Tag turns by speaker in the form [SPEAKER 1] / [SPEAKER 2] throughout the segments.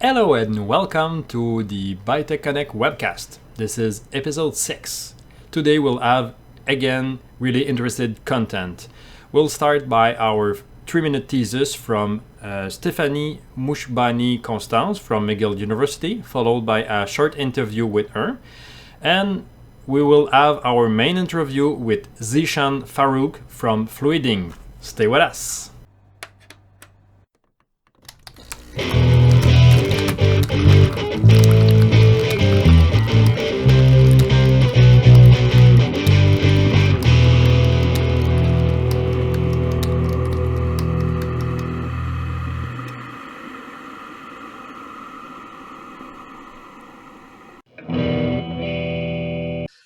[SPEAKER 1] Hello and welcome to the Biotech Connect webcast. This is episode 6. Today we'll have, again, really interested content. We'll start by our 3-minute thesis from Stephanie Mouchbahani Constance from McGill University, followed by a short interview with her. And we will have our main interview with Zeeshan-Farooq from Fluidigm. Stay with us.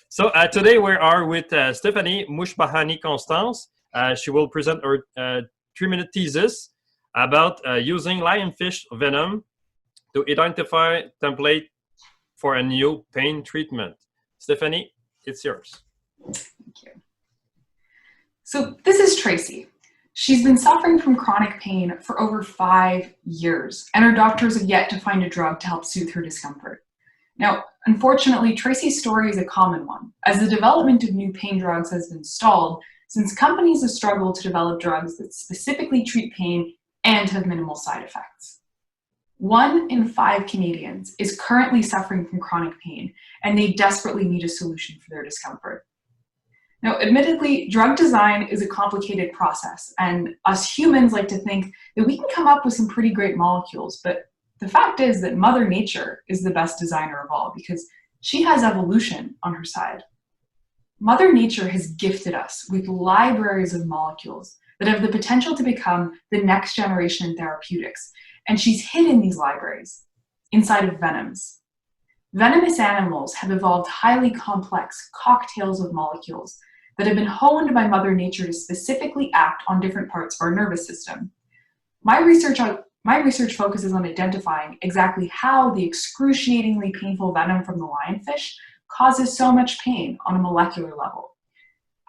[SPEAKER 1] So today we are with Stephanie Mouchbahani Constance. She will present her 3-minute thesis about using lionfish venom to identify template for a new pain treatment. Stephanie, it's yours.
[SPEAKER 2] Thank you. So this is Tracy. She's been suffering from chronic pain for over 5 years, and her doctors have yet to find a drug to help soothe her discomfort. Now, unfortunately, Tracy's story is a common one, as the development of new pain drugs has been stalled since companies have struggled to develop drugs that specifically treat pain and have minimal side effects. 1 in 5 Canadians is currently suffering from chronic pain, and they desperately need a solution for their discomfort. Now, admittedly, drug design is a complicated process, and us humans like to think that we can come up with some pretty great molecules, but the fact is that Mother Nature is the best designer of all because she has evolution on her side. Mother Nature has gifted us with libraries of molecules that have the potential to become the next generation in therapeutics, and she's hidden these libraries inside of venoms. Venomous animals have evolved highly complex cocktails of molecules that have been honed by Mother Nature to specifically act on different parts of our nervous system. My research focuses on identifying exactly how the excruciatingly painful venom from the lionfish causes so much pain on a molecular level.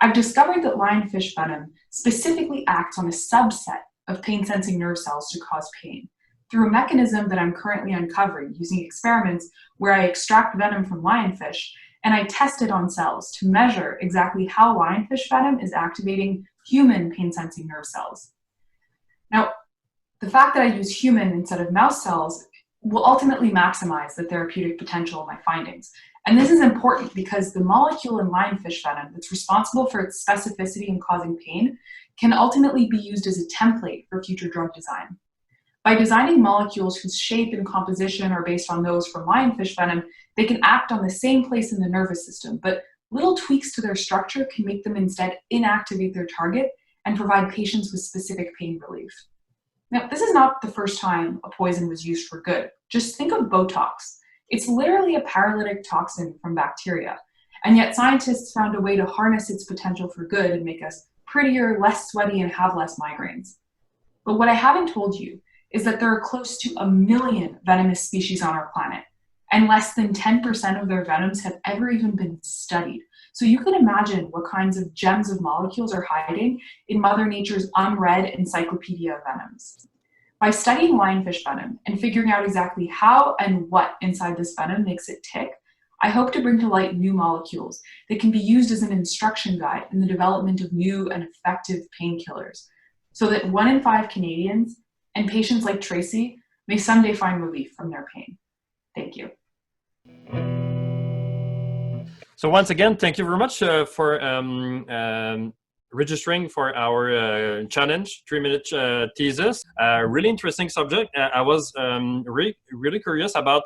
[SPEAKER 2] I've discovered that lionfish venom specifically acts on a subset of pain-sensing nerve cells to cause pain through a mechanism that I'm currently uncovering using experiments where I extract venom from lionfish and I test it on cells to measure exactly how lionfish venom is activating human pain-sensing nerve cells. Now, the fact that I use human instead of mouse cells will ultimately maximize the therapeutic potential of my findings. And this is important because the molecule in lionfish venom that's responsible for its specificity in causing pain can ultimately be used as a template for future drug design. By designing molecules whose shape and composition are based on those from lionfish venom, they can act on the same place in the nervous system, but little tweaks to their structure can make them instead inactivate their target and provide patients with specific pain relief. Now, this is not the first time a poison was used for good. Just think of Botox. It's literally a paralytic toxin from bacteria, and yet scientists found a way to harness its potential for good and make us prettier, less sweaty, and have less migraines. But what I haven't told you is that there are close to 1 million venomous species on our planet, and less than 10% of their venoms have ever even been studied. So you can imagine what kinds of gems of molecules are hiding in Mother Nature's unread encyclopedia of venoms. By studying lionfish venom and figuring out exactly how and what inside this venom makes it tick, I hope to bring to light new molecules that can be used as an instruction guide in the development of new and effective painkillers, so that 1 in 5 Canadians and patients like Tracy may someday find relief from their pain. Thank you.
[SPEAKER 1] So once again, thank you very much for registering for our challenge, 3-minute thesis. Really interesting subject. I was really curious about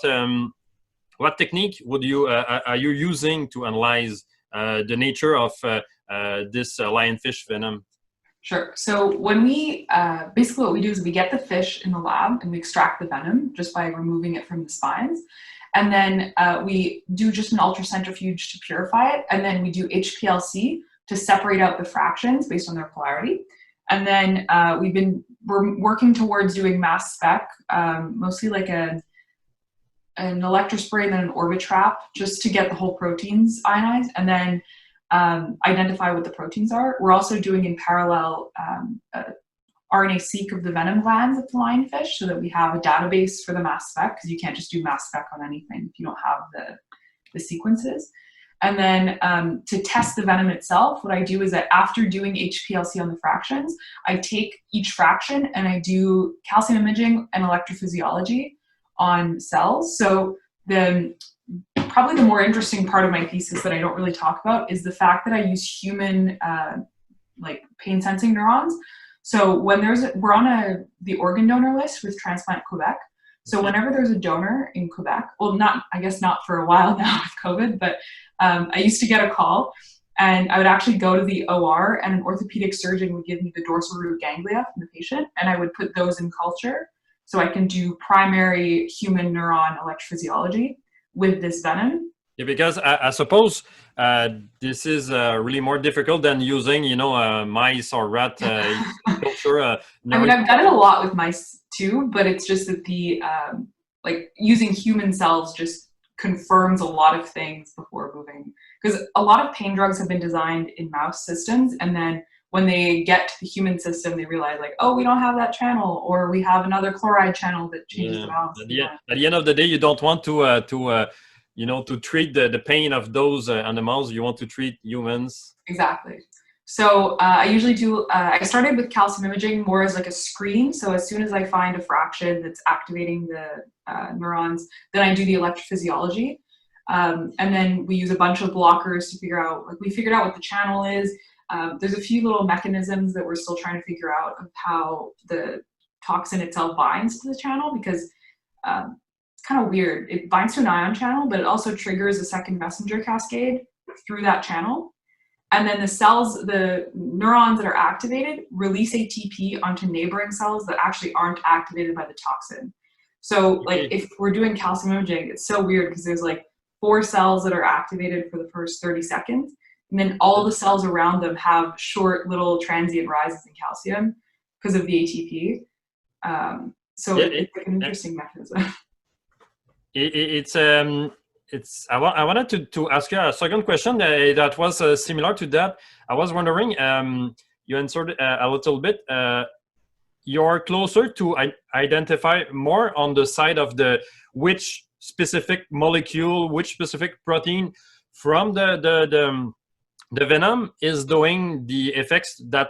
[SPEAKER 1] what technique are you using to analyze the nature of this lionfish venom?
[SPEAKER 2] Sure. So when we, basically what we do is we get the fish in the lab and we extract the venom just by removing it from the spines. And then we do just an ultracentrifuge to purify it. And then we do HPLC to separate out the fractions based on their polarity. And then we're working towards doing mass spec, mostly like an electrospray and then an Orbitrap just to get the whole proteins ionized. And then identify what the proteins are. We're also doing in parallel RNA-seq of the venom glands of the lionfish so that we have a database for the mass spec, because you can't just do mass spec on anything if you don't have the sequences. And then to test the venom itself, what I do is that after doing HPLC on the fractions, I take each fraction and I do calcium imaging and electrophysiology on cells. So probably the more interesting part of my thesis that I don't really talk about is the fact that I use human like pain sensing neurons. So when we're on the organ donor list with Transplant Quebec. So whenever there's a donor in Quebec, well, I guess not for a while now with COVID, but I used to get a call and I would actually go to the OR and an orthopedic surgeon would give me the dorsal root ganglia from the patient and I would put those in culture so I can do primary human neuron electrophysiology with this venom.
[SPEAKER 1] Yeah, because I suppose this is really more difficult than using, mice or rat culture.
[SPEAKER 2] I mean, I've done it a lot with mice too, but it's just that the like using human cells just confirms a lot of things before moving. Because a lot of pain drugs have been designed in mouse systems, and then when they get to the human system, they realize like, oh, we don't have that channel, or we have another chloride channel that changes the balance.
[SPEAKER 1] At the end of the day, you don't want to treat the pain of those animals. You want to treat humans.
[SPEAKER 2] Exactly. So I usually do, I started with calcium imaging more as like a screen. So as soon as I find a fraction that's activating the neurons, then I do the electrophysiology. And then we use a bunch of blockers to figure out, like we figured out what the channel is. There's a few little mechanisms that we're still trying to figure out of how the toxin itself binds to the channel, because it's kind of weird. It binds to an ion channel, but it also triggers a second messenger cascade through that channel. And then the neurons that are activated release ATP onto neighboring cells that actually aren't activated by the toxin. So like if we're doing calcium imaging, it's so weird because there's like 4 cells that are activated for the first 30 seconds. And then all the cells around them have short little transient rises in calcium because of the ATP. It's like an interesting mechanism.
[SPEAKER 1] I wanted to ask you a second question that was similar to that. I was wondering, you answered a little bit. You're closer to identify more on the side of which specific molecule, which specific protein from the venom is doing the effects that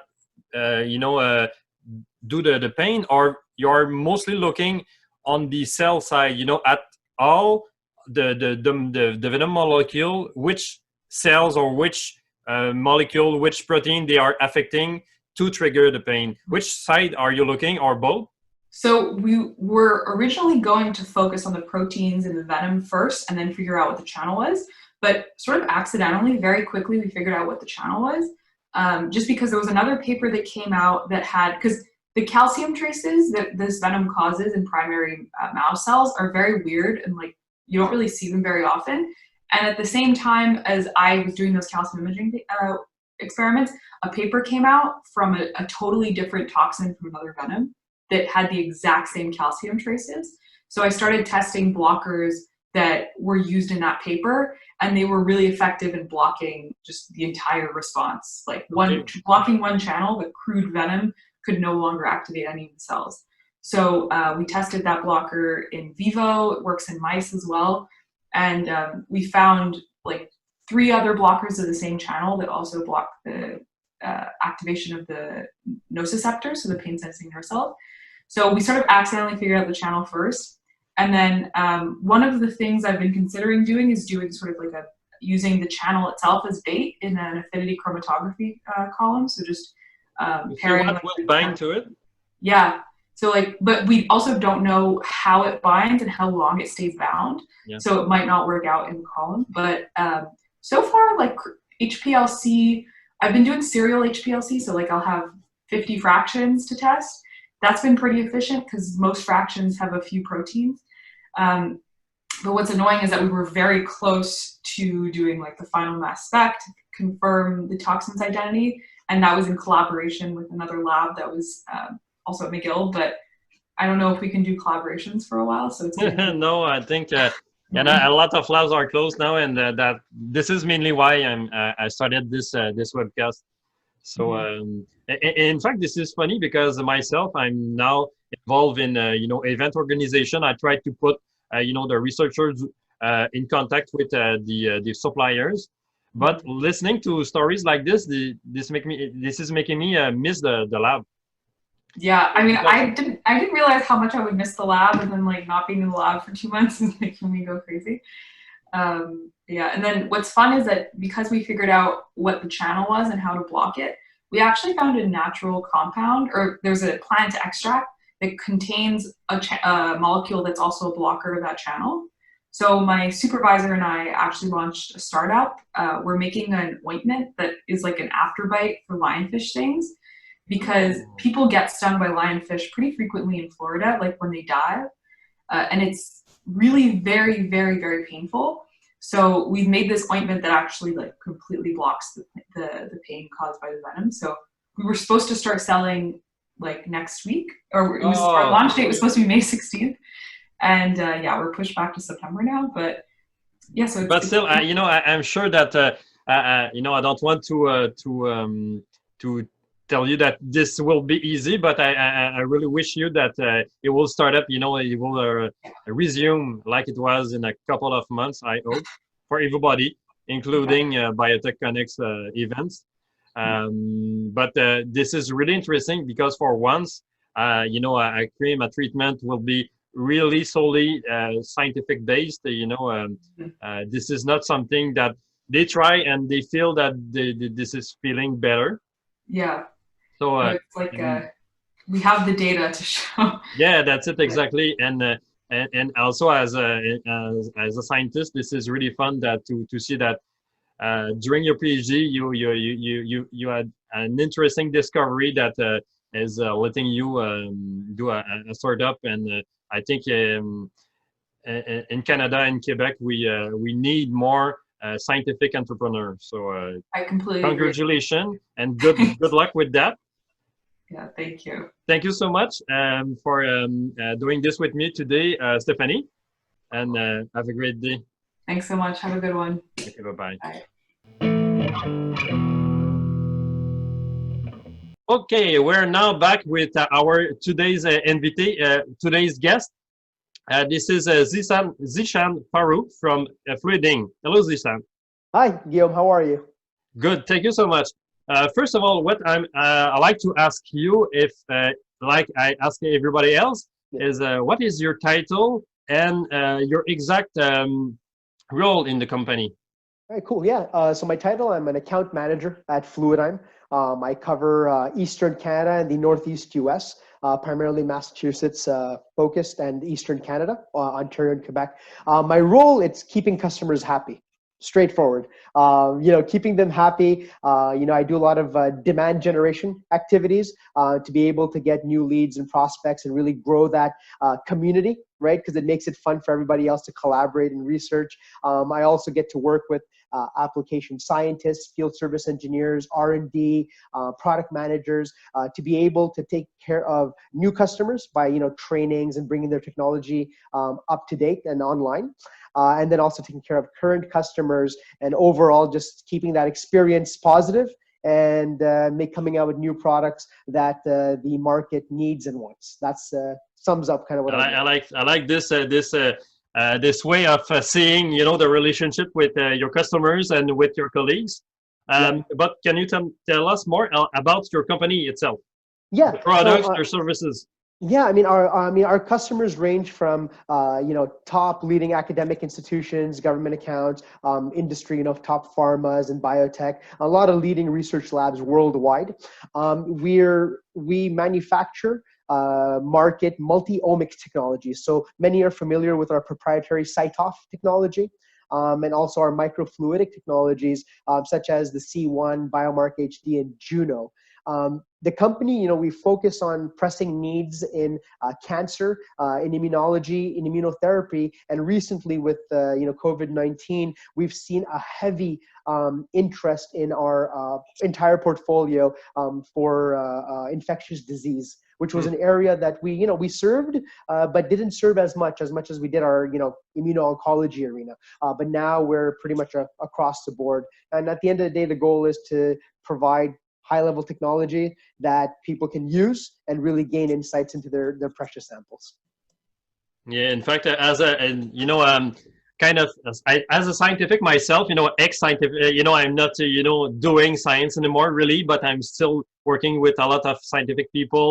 [SPEAKER 1] do the pain, or you're mostly looking on the cell side, at all the venom molecule, which cells or which molecule, which protein they are affecting to trigger the pain. Which side are you looking, or both?
[SPEAKER 2] So we were originally going to focus on the proteins in the venom first and then figure out what the channel was. But sort of accidentally, very quickly, we figured out what the channel was. Just because there was another paper that came out that had, because the calcium traces that this venom causes in primary mouse cells are very weird and like you don't really see them very often. And at the same time as I was doing those calcium imaging experiments, a paper came out from a totally different toxin from another venom that had the exact same calcium traces. So I started testing blockers that were used in that paper, and they were really effective in blocking just the entire response. Like blocking one channel, the crude venom could no longer activate any of the cells. So we tested that blocker in vivo. It works in mice as well. And we found like 3 other blockers of the same channel that also block the activation of the nociceptors, so the pain sensing nerve cell. So we sort of accidentally figured out the channel first. And then one of the things I've been considering doing is doing sort of like using the channel itself as bait in an affinity chromatography column. So just pairing.
[SPEAKER 1] What will bind to it?
[SPEAKER 2] Yeah. So like, but we also don't know how it binds and how long it stays bound. Yeah. So it might not work out in the column. But so far, like HPLC, I've been doing serial HPLC. So like I'll have 50 fractions to test. That's been pretty efficient because most fractions have a few proteins. But what's annoying is that we were very close to doing like the final mass spec to confirm the toxin's identity. And that was in collaboration with another lab that was also at McGill. But I don't know if we can do collaborations for a while. So it's
[SPEAKER 1] no, I think and a lot of labs are closed now. And that this is mainly why I started this webcast. So, in fact, this is funny because myself, I'm now involved in, event organization. I try to put, the researchers in contact with the suppliers. But listening to stories like this is making me miss the lab.
[SPEAKER 2] Yeah, I mean,
[SPEAKER 1] Because
[SPEAKER 2] I didn't realize how much I would miss the lab, and then like not being in the lab for 2 months is making me go crazy. Yeah, and then what's fun is that because we figured out what the channel was and how to block it, we actually found a natural compound, or there's a plant extract that contains a molecule that's also a blocker of that channel. So my supervisor and I actually launched a startup. We're making an ointment that is like an afterbite for lionfish stings, because people get stung by lionfish pretty frequently in Florida, like when they dive, and it's really very, very, very painful. So we've made this ointment that actually like completely blocks the pain caused by the venom. So we were supposed to start selling like next week, or it was our launch date was supposed to be May 16th, and yeah, we're pushed back to September now. But yeah, so
[SPEAKER 1] but still, I'm sure that I don't want to tell you that this will be easy, but I really wish you that it will start up. It will resume like it was in a couple of months. I hope for everybody, including Biotech Connect's events. But this is really interesting because for once, a cream, a treatment will be really solely scientific based. This is not something that they try and they feel that this is feeling better.
[SPEAKER 2] Yeah.
[SPEAKER 1] So
[SPEAKER 2] it's like we have the data to show.
[SPEAKER 1] Yeah, that's it exactly. And also as a scientist, this is really fun that to see that during your PhD you had an interesting discovery that is letting you do a startup. And I think in Canada and Quebec we need more scientific entrepreneurs. So
[SPEAKER 2] I completely
[SPEAKER 1] congratulations and good luck with that.
[SPEAKER 2] Yeah, thank you.
[SPEAKER 1] Thank you so much for doing this with me today, Stephanie, and have a great day.
[SPEAKER 2] Thanks so much. Have a good one.
[SPEAKER 1] Okay, bye-bye.
[SPEAKER 2] Bye.
[SPEAKER 1] Okay, we're now back with our today's today's guest. This is Zeeshan-Farooq from Fluidigm. Hello, Zeeshan.
[SPEAKER 3] Hi, Guillaume. How are you?
[SPEAKER 1] Good. Thank you so much. First of all, what I like to ask you, if like I ask everybody else, is what is your title and your exact role in the company?
[SPEAKER 3] All right, cool. Yeah. So my title, I'm an account manager at Fluidigm. I cover Eastern Canada and the Northeast US, primarily Massachusetts focused, and Eastern Canada, Ontario and Quebec. My role, it's keeping customers happy. Straightforward. Keeping them happy. I do a lot of demand generation activities to be able to get new leads and prospects and really grow that community, right? Because it makes it fun for everybody else to collaborate and research. I also get to work with application scientists, field service engineers, R&D, product managers, to be able to take care of new customers by trainings and bringing their technology up to date and online. And then also taking care of current customers and overall just keeping that experience positive and coming out with new products that the market needs and wants. That's sums up kind of what
[SPEAKER 1] I like this way of seeing the relationship with your customers and with your colleagues. But can you tell us more about your company itself?
[SPEAKER 3] Yeah,
[SPEAKER 1] the products, your services.
[SPEAKER 3] Yeah, I mean our customers range from top leading academic institutions, government accounts, industry, top pharmas and biotech, a lot of leading research labs worldwide. We manufacture market multi-omics technologies. So many are familiar with our proprietary CyTOF technology. And also our microfluidic technologies, such as the C1, Biomark HD, and Juno. The company, we focus on pressing needs in cancer, in immunology, in immunotherapy, and recently with COVID-19, we've seen a heavy interest in our entire portfolio for infectious disease, which was an area that we served, but didn't serve as much as we did our immuno-oncology arena. But now we're pretty much across the board. And at the end of the day, the goal is to provide high-level technology that people can use and really gain insights into their precious samples.
[SPEAKER 1] Yeah, in fact, kind of as a scientific myself, ex-scientific, I'm not, doing science anymore really, but I'm still working with a lot of scientific people,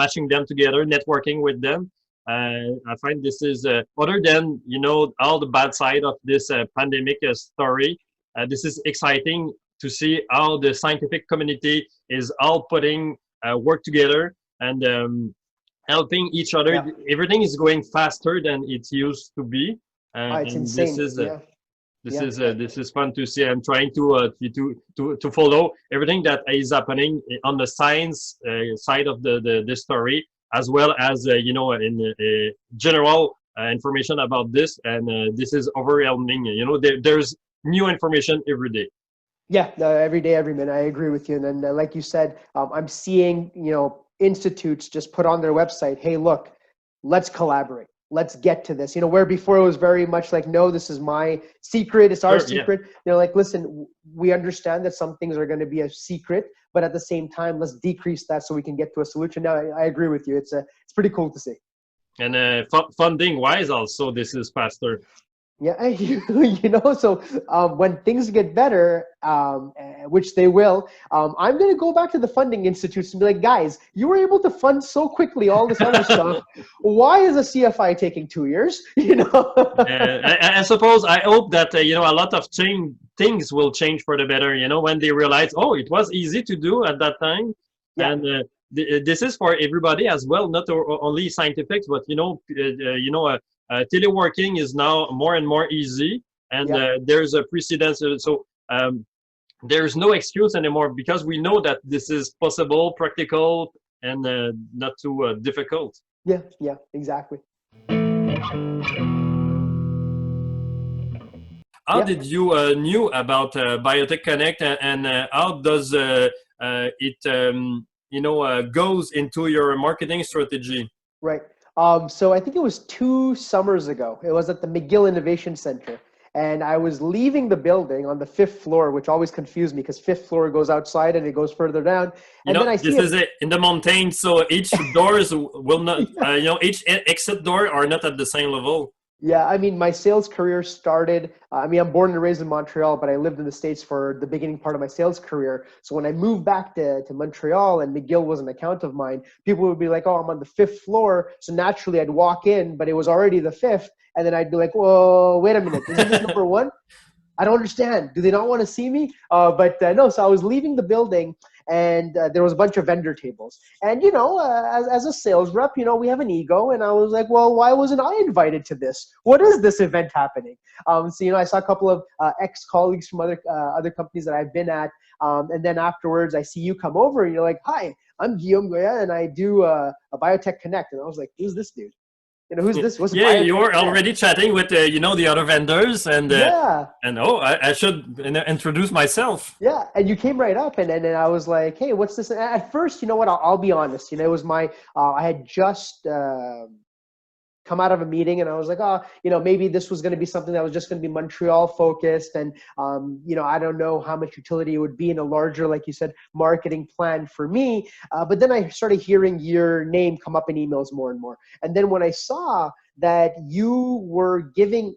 [SPEAKER 1] matching them together, networking with them. I find this is, other than, all the bad side of this pandemic story, this is exciting to see how the scientific community is all putting work together and helping each other.
[SPEAKER 3] Yeah.
[SPEAKER 1] Everything is going faster than it used to be.
[SPEAKER 3] It's
[SPEAKER 1] And
[SPEAKER 3] insane.
[SPEAKER 1] this is fun to see. I'm trying to follow everything that is happening on the science side of the story, as well as in general information about this. And this is overwhelming. There's new information every day.
[SPEAKER 3] Yeah, every day, every minute. I agree with you. And then, like you said, I'm seeing institutes just put on their website, hey, look, let's collaborate. Let's get to this. Where before it was very much like, no, this is my secret. It's our secret. Yeah. Like, listen, we understand that some things are going to be a secret, but at the same time, let's decrease that so we can get to a solution. Now, I agree with you. It's pretty cool to see.
[SPEAKER 1] And funding wise, also, this is faster.
[SPEAKER 3] Yeah, so when things get better, which they will, I'm going to go back to the funding institutes and be like, guys, you were able to fund so quickly all this other stuff. Why is a CFI taking 2 years?
[SPEAKER 1] I suppose, I hope that, a lot of things will change for the better, when they realize, oh, it was easy to do at that time. Yeah. And this is for everybody as well, not only scientifics, but, teleworking is now more and more easy, and there's a precedence. So there's no excuse anymore because we know that this is possible, practical, and not too difficult.
[SPEAKER 3] Yeah, exactly.
[SPEAKER 1] How did you knew about Biotech Connect, and how does it goes into your marketing strategy?
[SPEAKER 3] Right. So I think it was 2 summers ago. It was at the McGill Innovation Center. And I was leaving the building on the 5th floor, which always confused me because 5th floor goes outside and it goes further down. And then I see
[SPEAKER 1] this is in the mountains, so each doors will not, each exit door are not at the same level.
[SPEAKER 3] Yeah, I mean, my sales career started, I'm born and raised in Montreal, but I lived in the States for the beginning part of my sales career. So when I moved back to Montreal and McGill was an account of mine, people would be like, oh, I'm on the 5th floor. So naturally I'd walk in, but it was already the 5th. And then I'd be like, whoa, wait a minute, isn't this number 1? I don't understand. Do they not want to see me? But no, so I was leaving the building and there was a bunch of vendor tables. And, as a sales rep, we have an ego. And I was like, well, why wasn't I invited to this? What is this event happening? So, I saw a couple of ex-colleagues from other companies that I've been at. And then afterwards, I see you come over and you're like, hi, I'm Guillaume Goya and I do a Biotech Connect. And I was like, who's this dude? Who's this? What's
[SPEAKER 1] you were already chatting with the other vendors, and I should introduce myself.
[SPEAKER 3] Yeah, and you came right up, and I was like, hey, what's this? And at first, you know what? I'll be honest. It was my I had just come out of a meeting, and I was like, maybe this was going to be something that was just going to be Montreal focused, and I don't know how much utility it would be in a larger, like you said, marketing plan for me. But then I started hearing your name come up in emails more and more, and then when I saw that you were giving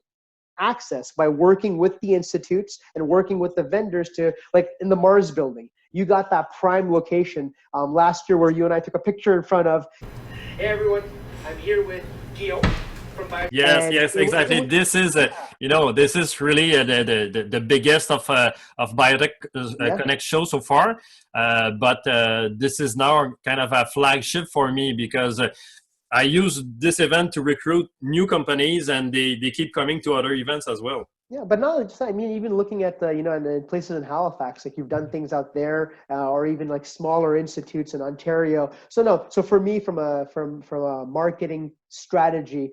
[SPEAKER 3] access by working with the institutes and working with the vendors to, like in the Mars building, you got that prime location last year where you and I took a picture in front of. Hey everyone, I'm here with from Biotech.
[SPEAKER 1] Yes, exactly. This is, this is really the biggest of Biotech Connect show so far. But this is now kind of a flagship for me because I use this event to recruit new companies, and they keep coming to other events as well.
[SPEAKER 3] Yeah, but not just, even looking at in places in Halifax, like you've done things out there, or even like smaller institutes in Ontario. So for me, from a marketing strategy,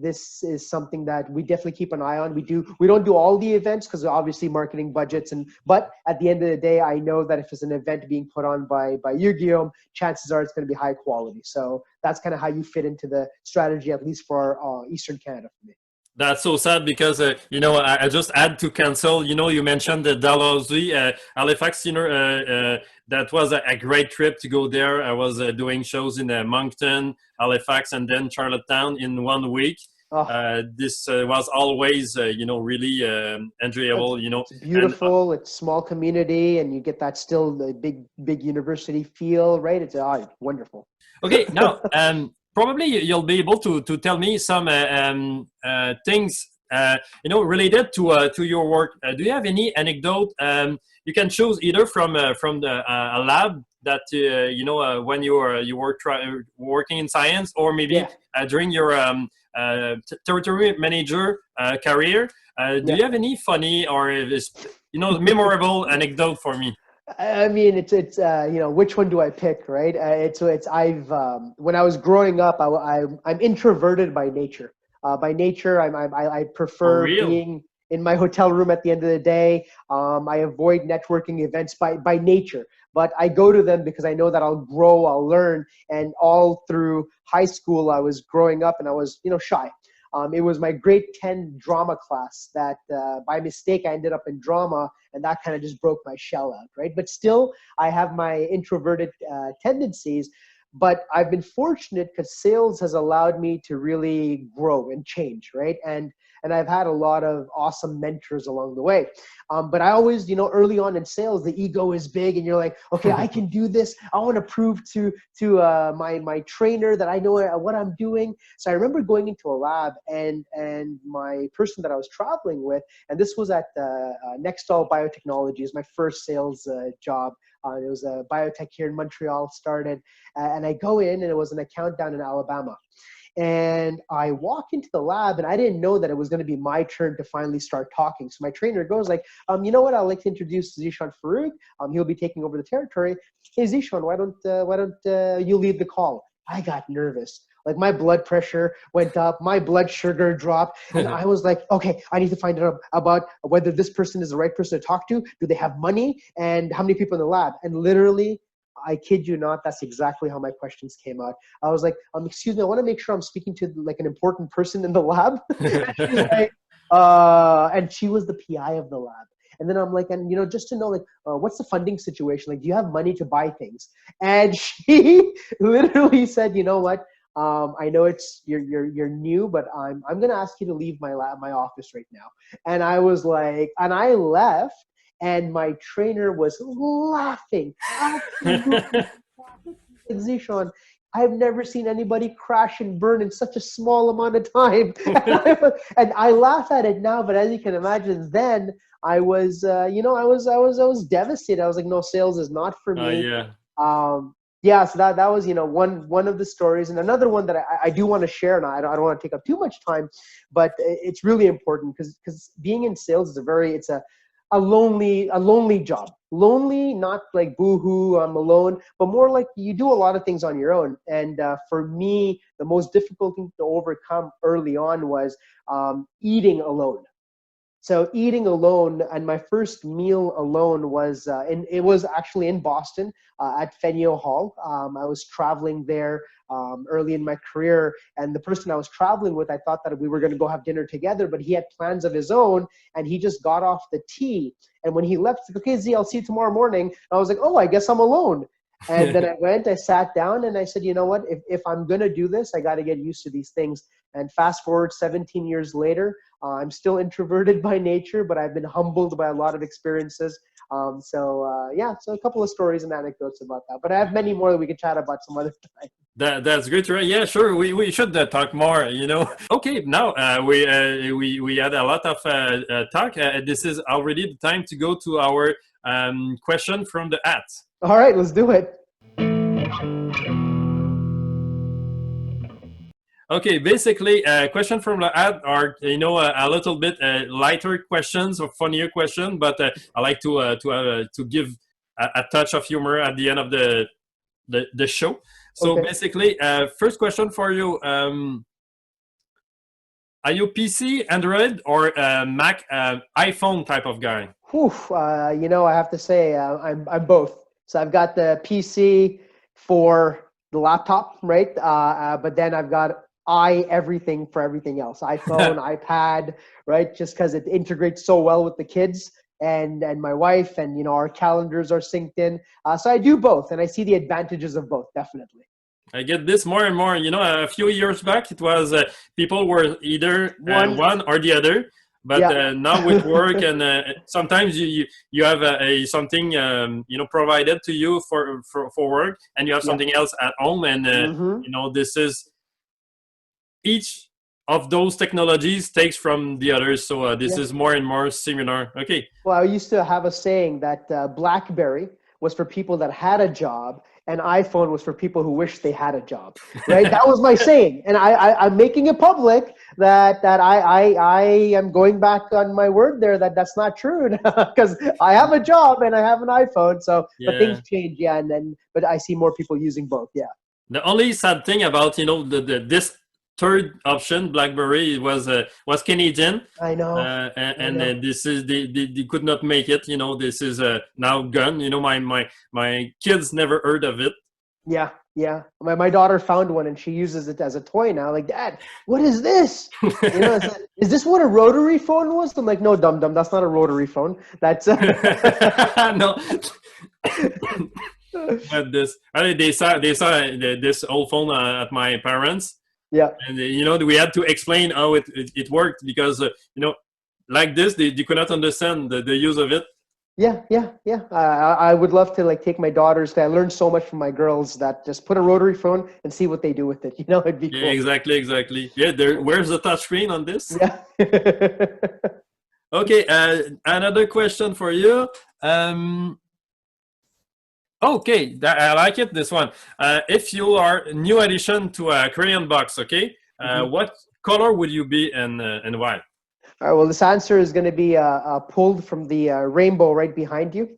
[SPEAKER 3] this is something that we definitely keep an eye on. We don't do all the events because obviously marketing budgets, but at the end of the day, I know that if it's an event being put on by you, Guillaume, chances are it's going to be high quality. So that's kind of how you fit into the strategy, at least for Eastern Canada for me.
[SPEAKER 1] That's so sad because I just had to cancel. You mentioned the Dalhousie, Halifax. That was a great trip to go there. I was doing shows in Moncton, Halifax, and then Charlottetown in 1 week.
[SPEAKER 3] Oh,
[SPEAKER 1] This was always really
[SPEAKER 3] it's,
[SPEAKER 1] enjoyable.
[SPEAKER 3] it's
[SPEAKER 1] And
[SPEAKER 3] beautiful. It's small community, and you get that still the big university feel, right? It's wonderful.
[SPEAKER 1] Okay, now probably you'll be able to tell me some things related to your work. Do you have any anecdote? You can choose either from the a lab that when you were working in science, or maybe
[SPEAKER 3] Yeah,
[SPEAKER 1] during your territory manager career. Do
[SPEAKER 3] yeah.
[SPEAKER 1] you have any funny or memorable anecdote for me?
[SPEAKER 3] I mean, it's which one do I pick, right? It's I've when I was growing up, I'm introverted by nature. By nature, I
[SPEAKER 1] For
[SPEAKER 3] prefer
[SPEAKER 1] real?
[SPEAKER 3] being in my hotel room at the end of the day. I avoid networking events by nature, but I go to them because I know that I'll grow, I'll learn, and all through high school, I was growing up and I was shy. It was my grade 10 drama class that by mistake I ended up in drama, and that kind of just broke my shell out, right? But still, I have my introverted tendencies, but I've been fortunate because sales has allowed me to really grow and change, right? And I've had a lot of awesome mentors along the way. But I always, early on in sales, the ego is big, and you're like, okay, I can do this. I want to prove to my trainer that I know what I'm doing. So I remember going into a lab, and my person that I was traveling with, and this was at Nextall Biotechnology, is my first sales job. It was a biotech here in Montreal, started, and I go in, and it was an account down in Alabama. And I walk into the lab, and I didn't know that it was going to be my turn to finally start talking. So my trainer goes like, you know what? I'd like to introduce Zeeshan-Farooq. He'll be taking over the territory. Hey, Zeeshan, why don't you lead the call? I got nervous. Like my blood pressure went up, my blood sugar dropped, and I was like, okay, I need to find out about whether this person is the right person to talk to. Do they have money? And how many people in the lab? And literally, I kid you not, that's exactly how my questions came out. I was like, excuse me, I want to make sure I'm speaking to like an important person in the lab. And she's like, and she was the PI of the lab. And then I'm like, and just to know, like, what's the funding situation? Like, do you have money to buy things? And she literally said, you know what? I know you're new, but I'm gonna ask you to leave my office right now. And I was like, and I left. And my trainer was laughing, absolutely laughing. Like, Zeeshan, I've never seen anybody crash and burn in such a small amount of time. And I laugh at it now, but as you can imagine, then I was, I was devastated. I was like, no, sales is not for me.
[SPEAKER 1] Yeah.
[SPEAKER 3] Yeah, so that was one of the stories, and another one that I do want to share, and I don't want to take up too much time, but it's really important because being in sales is a lonely job. Lonely, not like boo-hoo, I'm alone, but more like you do a lot of things on your own. And for me, the most difficult thing to overcome early on was eating alone. So eating alone, and my first meal alone was it was actually in Boston at Faneuil Hall. I was traveling there early in my career, and the person I was traveling with, I thought that we were going to go have dinner together, but he had plans of his own, and he just got off the T. And when he left, he's like, okay, Z, I'll see you tomorrow morning. And I was like, oh, I guess I'm alone. And then I sat down, and I said, you know what, if I'm going to do this, I got to get used to these things. And fast forward 17 years later, I'm still introverted by nature, but I've been humbled by a lot of experiences. So a couple of stories and anecdotes about that. But I have many more that we can chat about some other time.
[SPEAKER 1] That's great, right? Yeah, sure. We should talk more. Okay, now we had a lot of talk. This is already the time to go to our question from the app.
[SPEAKER 3] All right, let's do it.
[SPEAKER 1] Okay, basically, question from the ad are a little bit lighter questions or funnier question, but I like to give a touch of humor at the end of the show. So
[SPEAKER 3] Okay.
[SPEAKER 1] basically, first question for you: are you PC, Android, or Mac, iPhone type of guy?
[SPEAKER 3] Whew, I have to say I'm both. So I've got the PC for the laptop, right? But then I've got everything for everything else. iPhone, iPad, right? Just because it integrates so well with the kids and my wife, and you know, our calendars are synced in. So I do both, and I see the advantages of both, definitely.
[SPEAKER 1] I get this more and more. You know, a few years back, it was people were either one or the other. But now with work and sometimes you have something you know, provided to you for work, and you have something else at home, and you know, this is each of those technologies takes from the others. So this is more and more similar. Okay.
[SPEAKER 3] Well, I used to have a saying that BlackBerry was for people that had a job, and iPhone was for people who wish they had a job, right? That was my saying, and I'm making it public that I am going back on my word there that that's not true, because I have a job and I have an iPhone. So, but things change, but I see more people using both. Yeah.
[SPEAKER 1] The only sad thing about, you know, this third option, BlackBerry, was Canadian.
[SPEAKER 3] I know.
[SPEAKER 1] And this is they could not make it. You know, this is now gone. You know, my kids never heard of it.
[SPEAKER 3] Yeah. My daughter found one and she uses it as a toy now. Like, Dad, what is this? You know, is this what a rotary phone was? I'm like, no, dum, that's not a rotary phone. That's
[SPEAKER 1] no. But they saw this old phone at my parents.
[SPEAKER 3] Yeah.
[SPEAKER 1] And you know, we had to explain how it worked, because you know, like this, they could not understand the use of it.
[SPEAKER 3] Yeah. I would love to like take my daughters. I learned so much from my girls that just put a rotary phone and see what they do with it. You know, it'd be cool.
[SPEAKER 1] Yeah, exactly. Yeah, where's the touch screen on this?
[SPEAKER 3] Yeah.
[SPEAKER 1] Okay, another question for you. Okay, I like it. This one. If you are a new addition to a crayon box, okay, what color would you be and why?
[SPEAKER 3] All right, well, this answer is going to be pulled from the rainbow right behind you.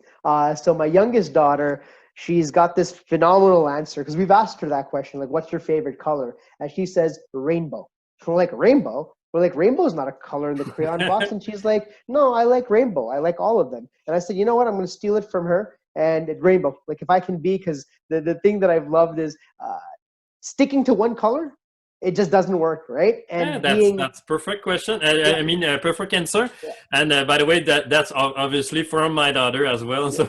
[SPEAKER 3] So my youngest daughter, she's got this phenomenal answer, because we've asked her that question, like, what's your favorite color? And she says, rainbow. We're like, rainbow? We're like, rainbow is not a color in the crayon box. And she's like, no, I like rainbow. I like all of them. And I said, you know what? I'm going to steal it from her. And it's rainbow. Like, if I can be, because the thing that I've loved is sticking to one color. It just doesn't work, right? And
[SPEAKER 1] that's perfect question. I mean, perfect answer.
[SPEAKER 3] Yeah.
[SPEAKER 1] And by the way, that's obviously from my daughter as well. So,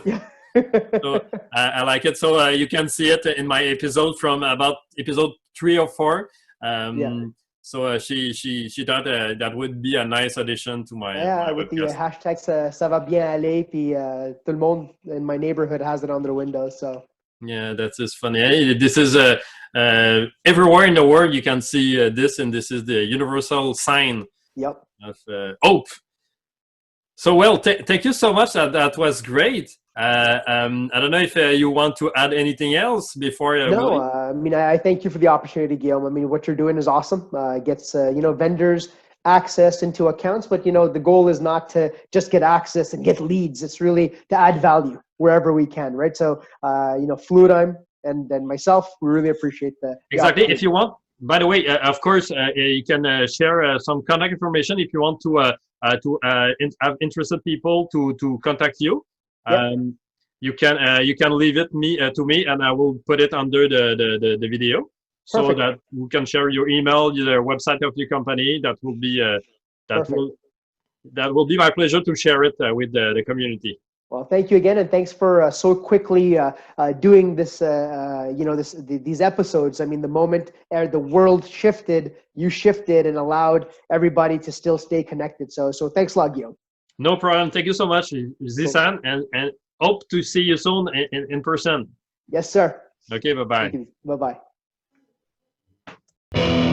[SPEAKER 1] so I like it. So you can see it in my episode from about episode 3 or 4. So she thought that would be a nice addition to my
[SPEAKER 3] with
[SPEAKER 1] podcast.
[SPEAKER 3] the hashtag ça va bien aller, puis tout le monde in my neighborhood has it on their windows. So
[SPEAKER 1] yeah, that is funny. Hey, this is everywhere in the world you can see this, and this is the universal sign of hope. So well, thank you so much. That was great. I don't know if you want to add anything else before.
[SPEAKER 3] No, I mean, I thank you for the opportunity, Guillaume. I mean, what you're doing is awesome. It gets vendors access into accounts, but the goal is not to just get access and get leads. It's really to add value wherever we can, right? So Fluidigm and myself, we really appreciate that.
[SPEAKER 1] Exactly. If you want, by the way, of course, you can share some contact information if you want to have interested people to contact you. You can leave it to me, and I will put it under the video. Perfect. So that you can share your email, your website of your company. That will be that will be my pleasure to share it with the community.
[SPEAKER 3] Well, thank you again, and thanks for so quickly doing this. These episodes. I mean, the moment the world shifted, you shifted and allowed everybody to still stay connected. So thanks a lot, Guillaume.
[SPEAKER 1] No problem. Thank you so much, Zeeshan, and hope to see you soon in person.
[SPEAKER 3] Yes, sir.
[SPEAKER 1] Okay. Bye bye.
[SPEAKER 3] Bye bye.